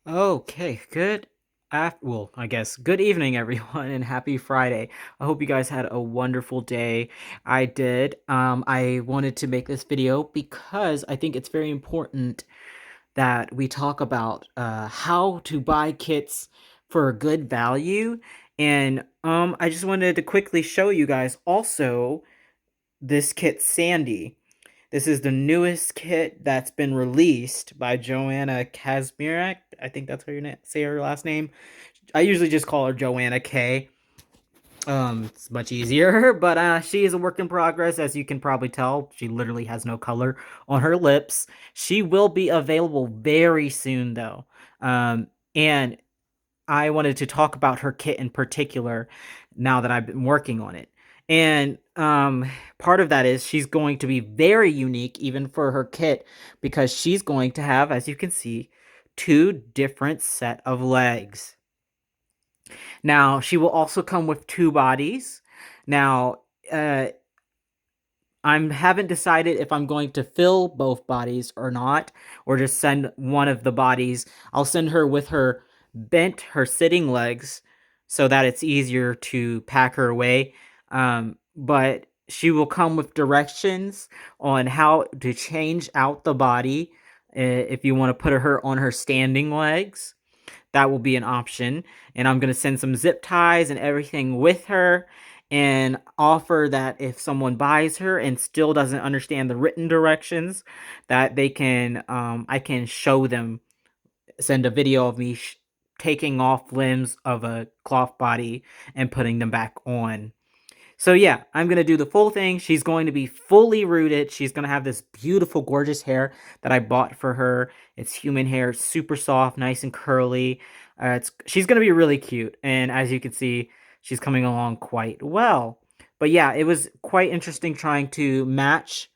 Okay, I guess good evening, everyone, and happy Friday. I hope you guys had a wonderful day. I did. I wanted to make this video because I think it's very important that we talk about how to buy kits for a good value. And I just wanted to quickly show you guys also this kit, Sandie. This is the newest kit that's been released by Joanna Kazmierek. I think that's how you say her last name. I usually just call her Joanna K. It's much easier, but she is a work in progress, as you can probably tell. She literally has no color on her lips. She will be available very soon, though. And I wanted to talk about her kit in particular now that I've been working on it. And part of that is she's going to be very unique even for her kit because she's going to have, as you can see, two different set of legs. Now, she will also come with two bodies. Now, uh, I haven't decided if I'm going to fill both bodies or not, or just send one of the bodies. I'll send her with her sitting legs, so that it's easier to pack her away. But she will come with directions on how to change out the body if you want to put her on her standing legs. That will be an option. And I'm going to send some zip ties and everything with her and offer that if someone buys her and still doesn't understand the written directions, that I can show them, send a video of me taking off limbs of a cloth body and putting them back on. So yeah, I'm gonna do the full thing. She's going to be fully rooted. She's gonna have this beautiful, gorgeous hair that I bought for her. It's human hair, super soft, nice and curly. She's gonna be really cute, and as you can see, she's coming along quite well. But yeah, it was quite interesting trying to match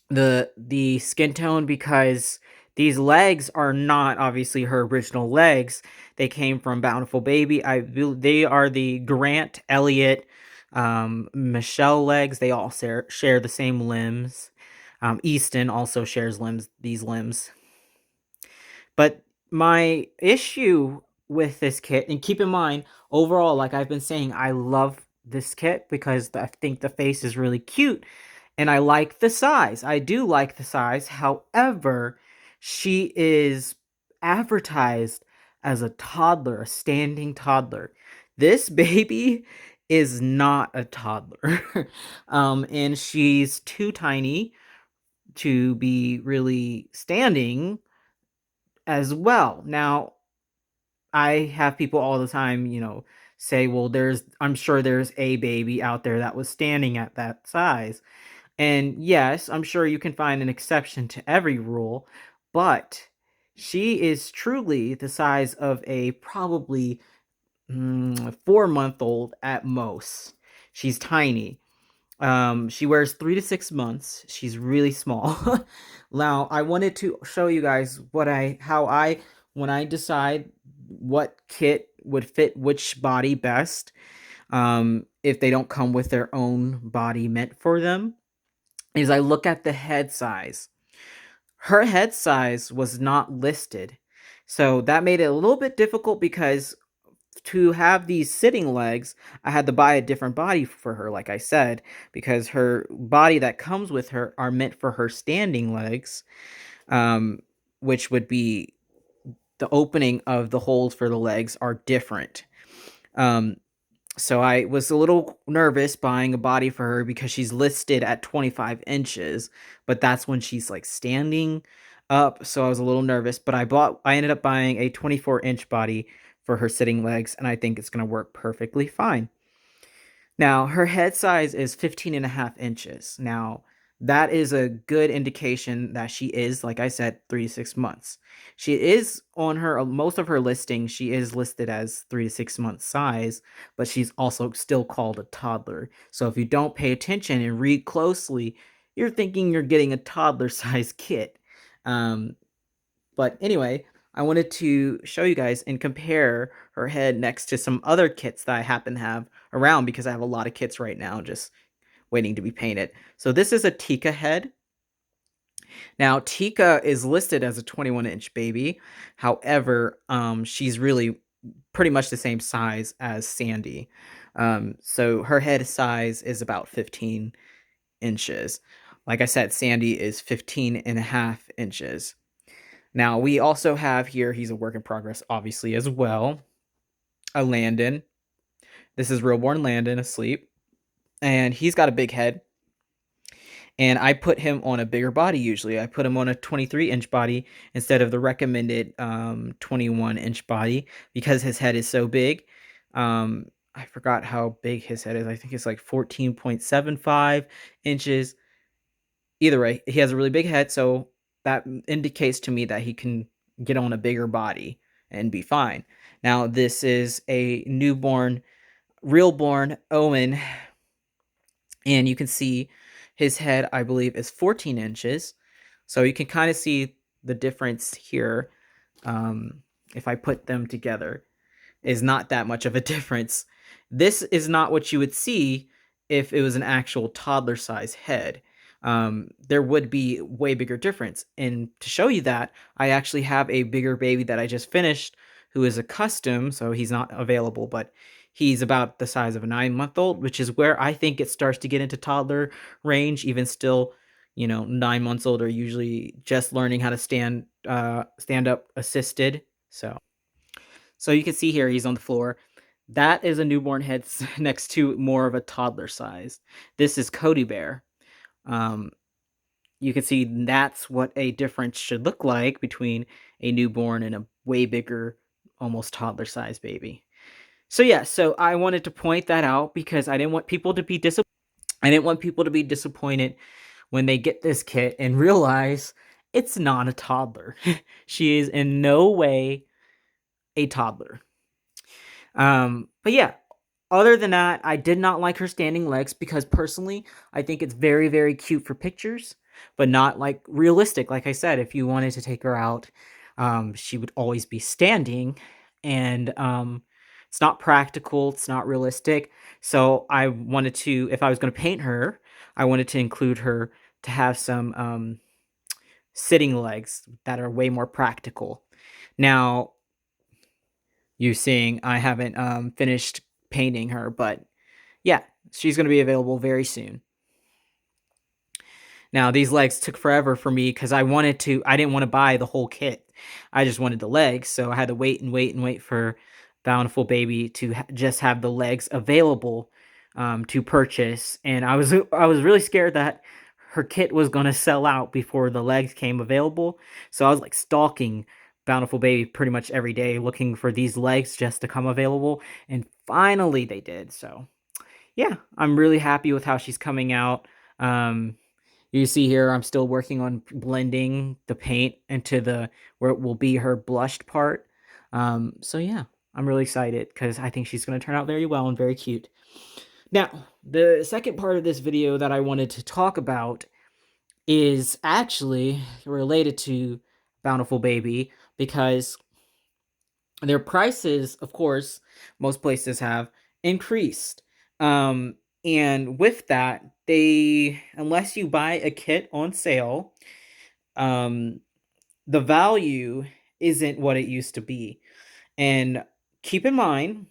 the skin tone because these legs are not obviously her original legs. They came from Bountiful Baby. They are the Grant Elliott Michelle legs. They all share the same limbs. Easton also shares these limbs. But my issue with this kit, and keep in mind, overall, like I've been saying, I love this kit because I think the face is really cute and I like the size. I do like the size. However, she is advertised as a toddler, a standing toddler. This baby is not a toddler. And she's too tiny to be really standing as well. Now, I have people all the time, say, well, I'm sure there's a baby out there that was standing at that size. And yes, I'm sure you can find an exception to every rule, but she is truly the size of a probably 4-month old at most. She's tiny. She wears 3 to 6 months. She's really small. Now, I wanted to show you guys when I decide what kit would fit which body best, if they don't come with their own body meant for them, is I look at the head size. Her head size was not listed. So that made it a little bit difficult because to have these sitting legs, I had to buy a different body for her, like I said, because her body that comes with her are meant for her standing legs, um, which would be the opening of the holes for the legs are different. Um, so I was a little nervous buying a body for her because she's listed at 25 inches, but that's when she's like standing up. So I was a little nervous, but I ended up buying a 24-inch body for her sitting legs, and I think it's going to work perfectly fine. Now, her head size is 15 and a half inches. Now, that is a good indication that she is, like I said, 3 to 6 months. She is on her, most of her listings, she is listed as 3 to 6 months size, but she's also still called a toddler. So if you don't pay attention and read closely, you're thinking you're getting a toddler size kit. Um, but anyway, I wanted to show you guys and compare her head next to some other kits that I happen to have around because I have a lot of kits right now just waiting to be painted. So this is a Tika head. Now, Tika is listed as a 21-inch baby. However, she's really pretty much the same size as Sandie. So her head size is about 15 inches. Like I said, Sandie is 15 and a half inches. Now, we also have here, he's a work in progress, obviously, as well, a Landon. This is real-born Landon asleep. And he's got a big head. And I put him on a bigger body usually. I put him on a 23-inch body instead of the recommended 21-inch body because his head is so big. I forgot how big his head is. I think it's like 14.75 inches. Either way, he has a really big head, so that indicates to me that he can get on a bigger body and be fine. Now, this is a newborn, real born Owen, and you can see his head, I believe, is 14 inches. So you can kind of see the difference here. If I put them together, is not that much of a difference. This is not what you would see if it was an actual toddler size head. There would be way bigger difference. And to show you that, I actually have a bigger baby that I just finished who is a custom, so he's not available, but he's about the size of a 9-month-old, which is where I think it starts to get into toddler range. Even still, 9 months old are usually just learning how to stand up assisted. So you can see here he's on the floor. That is a newborn head next to more of a toddler size. This is Cody Bear. Um, you can see that's what a difference should look like between a newborn and a way bigger, almost toddler size baby. So yeah, so I wanted to point that out because I didn't want people to be disappointed. I didn't want people to be disappointed when they get this kit and realize it's not a toddler. She is in no way a toddler. But yeah, other than that, I did not like her standing legs because personally, I think it's very, very cute for pictures, but not like realistic. Like I said, if you wanted to take her out, she would always be standing, and it's not practical, it's not realistic. So I wanted to, if I was going to paint her, I wanted to include her to have some sitting legs that are way more practical. Now, you seeing I haven't finished painting her, but yeah, she's going to be available very soon. Now, these legs took forever for me because I didn't want to buy the whole kit. I just wanted the legs, so I had to wait and wait and wait for Bountiful Baby to just have the legs available to purchase. And I was really scared that her kit was going to sell out before the legs came available. So I was like stalking Bountiful Baby pretty much every day looking for these legs just to come available. And finally they did. So yeah, I'm really happy with how she's coming out. Um, you see here, I'm still working on blending the paint into where it will be her blushed part. So yeah, I'm really excited because I think she's going to turn out very well and very cute. Now, the second part of this video that I wanted to talk about is actually related to Bountiful Baby because their prices, of course, most places have increased. And with that, unless you buy a kit on sale, um, the value isn't what it used to be. And keep in mind,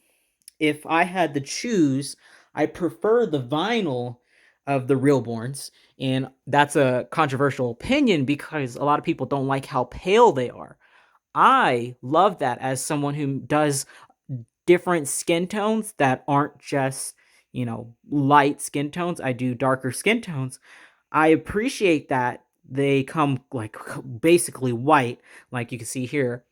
if I had to choose, I prefer the vinyl of the Realborns. And that's a controversial opinion because a lot of people don't like how pale they are. I love that as someone who does different skin tones that aren't just, light skin tones. I do darker skin tones. I appreciate that they come like basically white, like you can see here,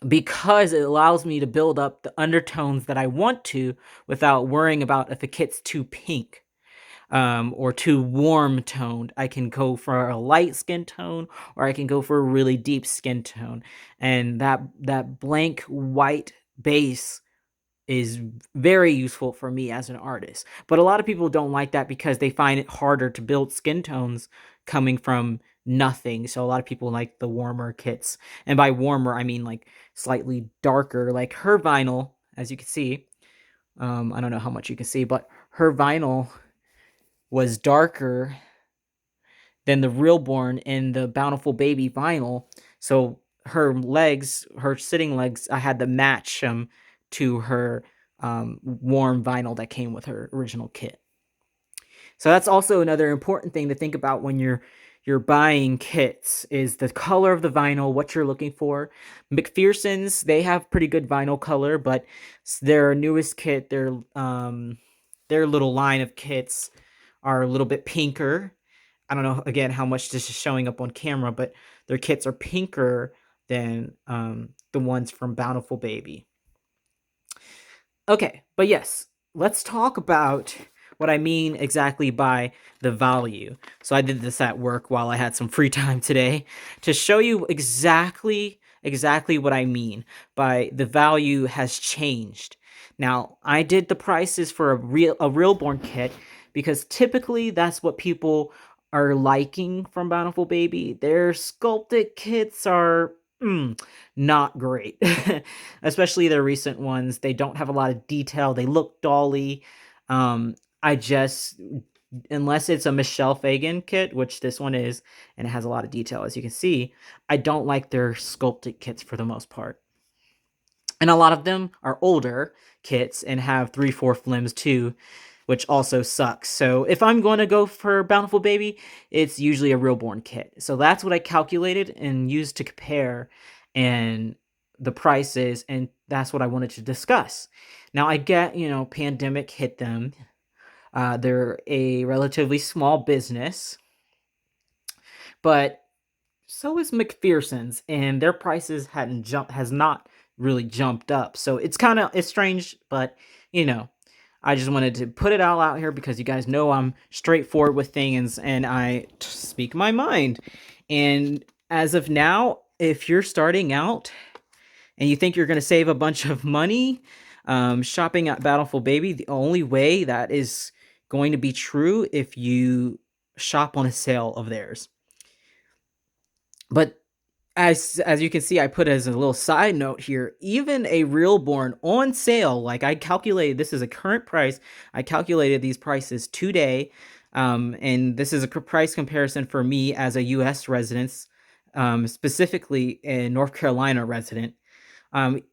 because it allows me to build up the undertones that I want to without worrying about if a kit's too pink or too warm toned. I can go for a light skin tone, or I can go for a really deep skin tone, and that blank white base is very useful for me as an artist. But a lot of people don't like that because they find it harder to build skin tones coming from nothing. So a lot of people like the warmer kits. And by warmer, I mean like slightly darker. Like her vinyl, as you can see, I don't know how much you can see, but her vinyl was darker than the Realborn in the Bountiful Baby vinyl. So her legs, her sitting legs, I had to match them to her warm vinyl that came with her original kit. So that's also another important thing to think about when you're buying kits is the color of the vinyl, what you're looking for. McPherson's, they have pretty good vinyl color, but their newest kit, their little line of kits are a little bit pinker. I don't know again how much this is showing up on camera, but their kits are pinker than the ones from Bountiful Baby. Okay, but yes, let's talk about what I mean exactly by the value. So I did this at work while I had some free time today to show you exactly what I mean by the value has changed. Now, I did the prices for a Realborn kit because typically that's what people are liking from Bountiful Baby. Their sculpted kits are not great. Especially their recent ones. They don't have a lot of detail. They look dolly. I just, unless it's a Michelle Fagan kit, which this one is, and it has a lot of detail, as you can see, I don't like their sculpted kits for the most part. And a lot of them are older kits and have 3/4 limbs too, which also sucks. So if I'm going to go for Bountiful Baby, it's usually a Realborn kit. So that's what I calculated and used to compare and the prices, and that's what I wanted to discuss. Now I get, pandemic hit them. They're a relatively small business, but so is McPherson's, and their prices has not really jumped up. So it's strange, but you know, I just wanted to put it all out here because you guys know I'm straightforward with things and I speak my mind. And as of now, if you're starting out and you think you're going to save a bunch of money shopping at Bountiful Baby, the only way that is going to be true if you shop on a sale of theirs. But as you can see, I put as a little side note here, even a Realborn on sale, like I calculated, this is a current price. I calculated these prices today, and this is a price comparison for me as a U.S. resident, specifically a North Carolina resident.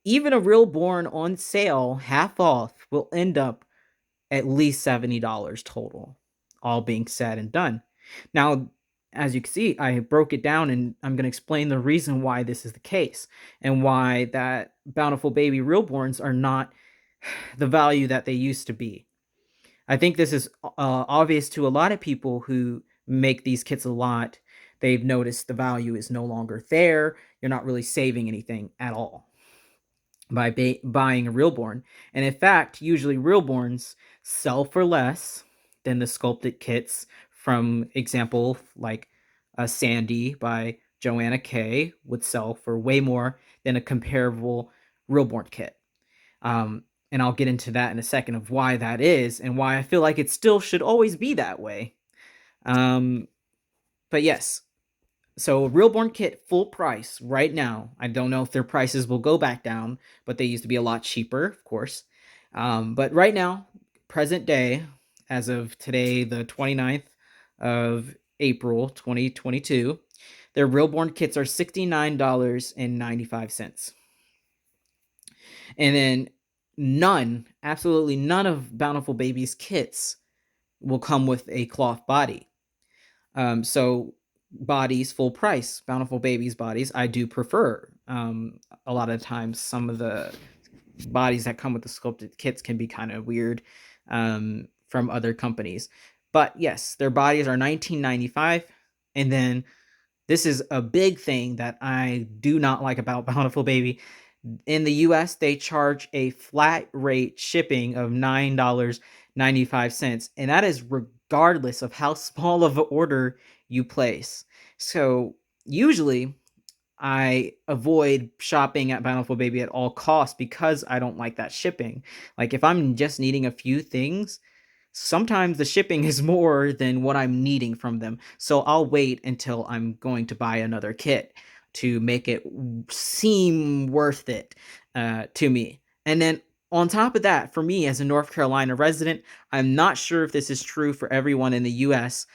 Even a Realborn on sale, half off, will end up at least $70 total, all being said and done. Now, as you can see, I broke it down and I'm going to explain the reason why this is the case and why that Bountiful Baby Realborns are not the value that they used to be. I think this is obvious to a lot of people who make these kits a lot. They've noticed the value is no longer there. You're not really saving anything at all by buying a Realborn. And in fact, usually Realborns sell for less than the sculpted kits from example like a Sandie by Joanna K would sell for way more than a comparable Realborn kit. And I'll get into that in a second of why that is and why I feel like it still should always be that way. But yes, so Realborn kit full price right now. I don't know if their prices will go back down, but they used to be a lot cheaper, of course. But right now, present day, as of today, the 29th of April, 2022, their Realborn kits are $69.95. And then absolutely none of Bountiful Baby's kits will come with a cloth body. So bodies full price, Bountiful Babies bodies, I do prefer. A lot of times, some of the bodies that come with the sculpted kits can be kind of weird from other companies. But yes, their bodies are $19.95, and then this is a big thing that I do not like about Bountiful Baby. In the US, they charge a flat rate shipping of $9.95, and that is regardless of how small of an order you place. So usually I avoid shopping at Bountiful Baby at all costs because I don't like that shipping. Like if I'm just needing a few things, sometimes the shipping is more than what I'm needing from them. So I'll wait until I'm going to buy another kit to make it seem worth it to me. And then on top of that, for me as a North Carolina resident, I'm not sure if this is true for everyone in the US,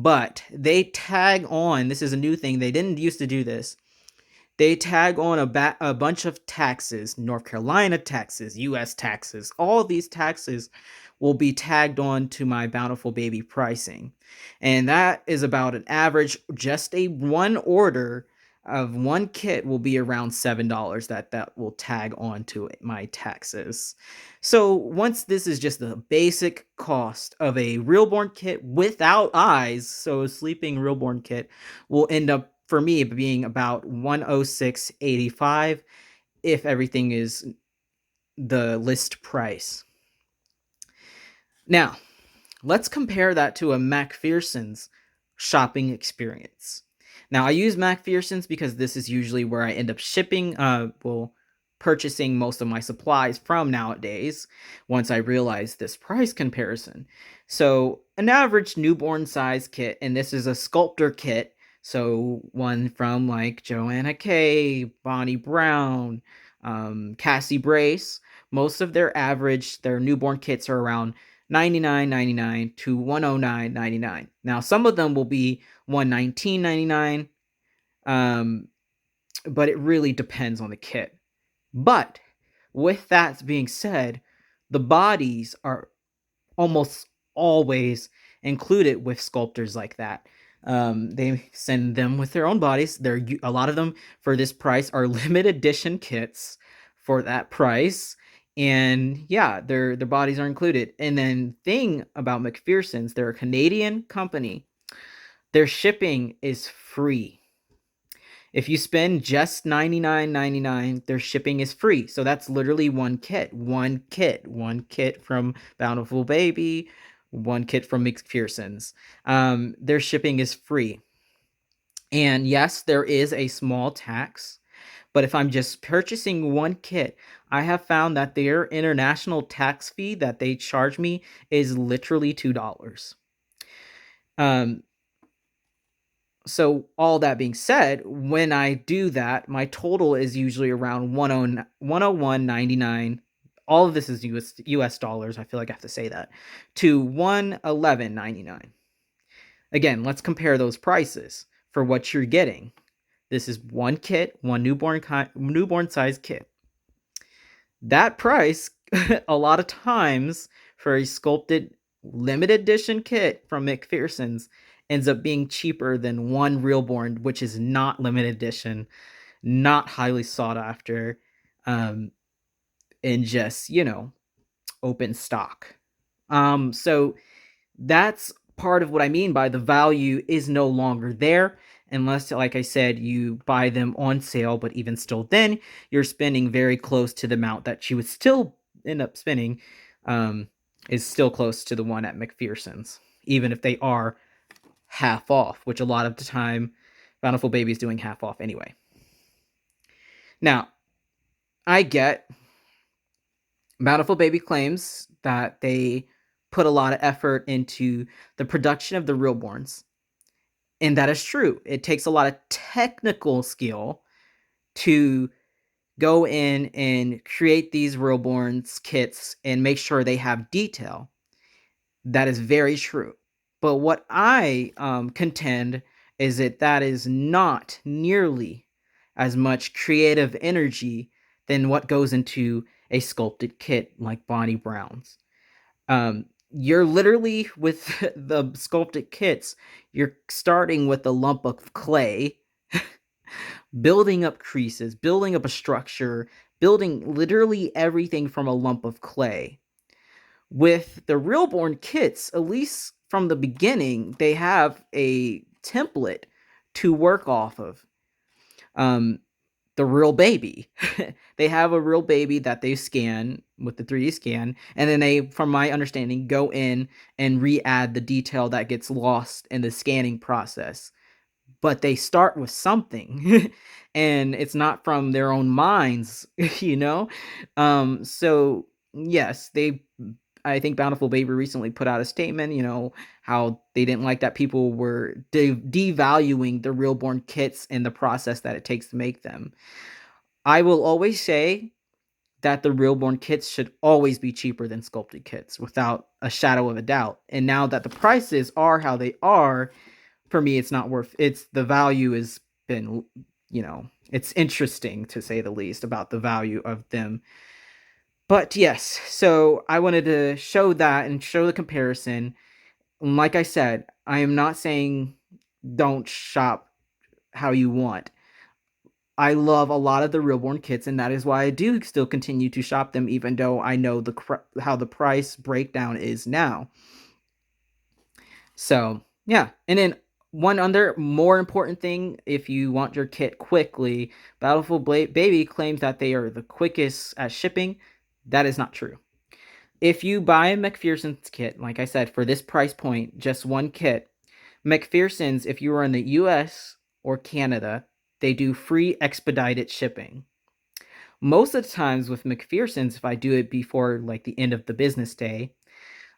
but they tag on, this is a new thing, they didn't used to do this. They tag on a bunch of taxes, North Carolina taxes, US taxes, all of these taxes will be tagged on to my Bountiful Baby pricing. And that is about an average, just a one order of one kit will be around $7 that will tag on to my taxes. So once this is just the basic cost of a realborn kit without eyes, so a sleeping realborn kit will end up for me being about 106.85 if everything is the list price. Now, let's compare that to a McPherson's shopping experience. Now, I use McPherson's because this is usually where I end up shipping, purchasing most of my supplies from nowadays once I realize this price comparison. So, an average newborn size kit, and this is a sculptor kit, so one from like Joanna K, Bonnie Brown, Cassie Brace, most of their newborn kits are around $99.99 to $109.99. Now, some of them will be $119.99, but it really depends on the kit. But with that being said, the bodies are almost always included with sculptors like that. They send them with their own bodies. A lot of them for this price are limited edition kits for that price. And yeah, their bodies are included. And then thing about McPherson's, they're a Canadian company. Their shipping is free. If you spend just $99.99, their shipping is free. So that's literally one kit from Bountiful Baby, one kit from McPherson's. Their shipping is free. And yes, there is a small tax, but if I'm just purchasing one kit, I have found that their international tax fee that they charge me is literally $2. Um, So all that being said, when I do that, my total is usually around 101.99. All of this is US dollars. I feel like I have to say that to 111.99. Again, let's compare those prices for what you're getting. This is one kit, one newborn size kit. That price, a lot of times for a sculpted limited edition kit from McPherson's, ends up being cheaper than one realborn, which is not limited edition, not highly sought after, and just, open stock. So that's part of what I mean by the value is no longer there unless, like I said, you buy them on sale. But even still, then you're spending very close to the amount that you would still end up spending, is still close to the one at McPherson's, even if they are half off, which a lot of the time Bountiful Baby is doing half off anyway. Now, I get Bountiful Baby claims that they put a lot of effort into the production of the realborns. And that is true. It takes a lot of technical skill to go in and create these realborns kits and make sure they have detail. That is very true. But what I contend is that is not nearly as much creative energy than what goes into a sculpted kit like Bonnie Brown's. You're literally with the sculpted kits, you're starting with a lump of clay, building up creases, building up a structure, building literally everything from a lump of clay. With the realborn kits, at least from the beginning, they have a template to work off of. The real baby. They have a real baby that they scan with the 3D scan, and then they, from my understanding, go in and re-add the detail that gets lost in the scanning process. But they start with something, and it's not from their own minds, you know? So, yes, I think Bountiful Baby recently put out a statement, how they didn't like that people were devaluing the realborn kits and the process that it takes to make them. I will always say that the realborn kits should always be cheaper than sculpted kits without a shadow of a doubt. And now that the prices are how they are, for me, it's not worth it's the value has been, it's interesting to say the least about the value of them. But yes, so I wanted to show that and show the comparison. Like I said, I am not saying don't shop how you want. I love a lot of the Realborn kits, and that is why I do still continue to shop them, even though I know how the price breakdown is now. So yeah, and then one other more important thing, if you want your kit quickly, Battlefield Baby claims that they are the quickest at shipping. That is not true. If you buy a McPherson's kit, like I said, for this price point, just one kit, McPherson's, if you are in the US or Canada, they do free expedited shipping. Most of the times with McPherson's, if I do it before like the end of the business day,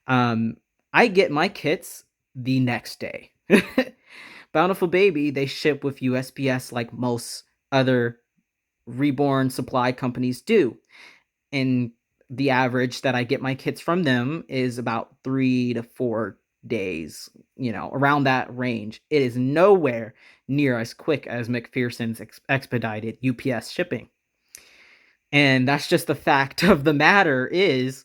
um, I get my kits the next day. Bountiful Baby, they ship with USPS like most other reborn supply companies do. And the average that I get my kits from them is about 3 to 4 days, around that range. It is nowhere near as quick as McPherson's expedited UPS shipping. And that's just the fact of the matter is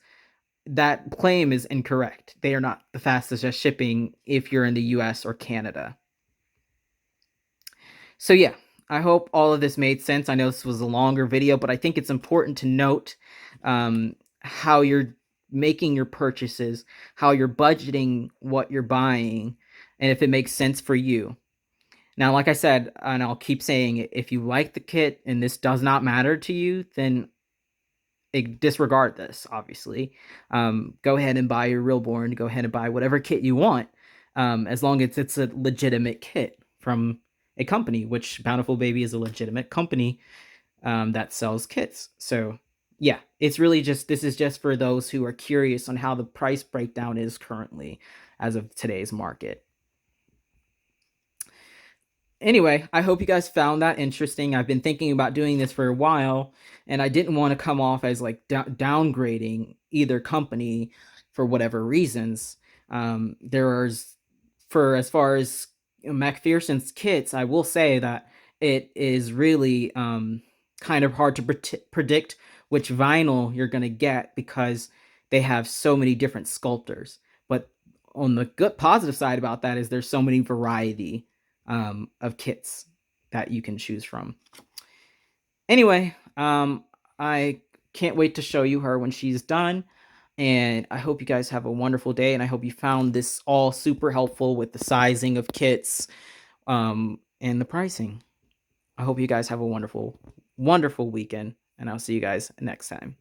that claim is incorrect. They are not the fastest at shipping if you're in the US or Canada. So yeah, I hope all of this made sense. I know this was a longer video, but I think it's important to note how you're making your purchases, how you're budgeting what you're buying, and if it makes sense for you. Now, like I said, and I'll keep saying it, if you like the kit and this does not matter to you, then disregard this, obviously. Go ahead and buy your Realborn. Go ahead and buy whatever kit you want, as long as it's a legitimate kit from a company, which Bountiful Baby is a legitimate company that sells kits. So yeah, it's really just, this is just for those who are curious on how the price breakdown is currently as of today's market. Anyway, I hope you guys found that interesting. I've been thinking about doing this for a while, and I didn't want to come off as like downgrading either company for whatever reasons. There's, for as far as McPherson's kits, I will say that it is really kind of hard to predict which vinyl you're going to get because they have so many different sculptors. But on the good positive side about that is there's so many variety of kits that you can choose from. Anyway, I can't wait to show you her when she's done. And I hope you guys have a wonderful day. And I hope you found this all super helpful with the sizing of kits and the pricing. I hope you guys have a wonderful, wonderful weekend. And I'll see you guys next time.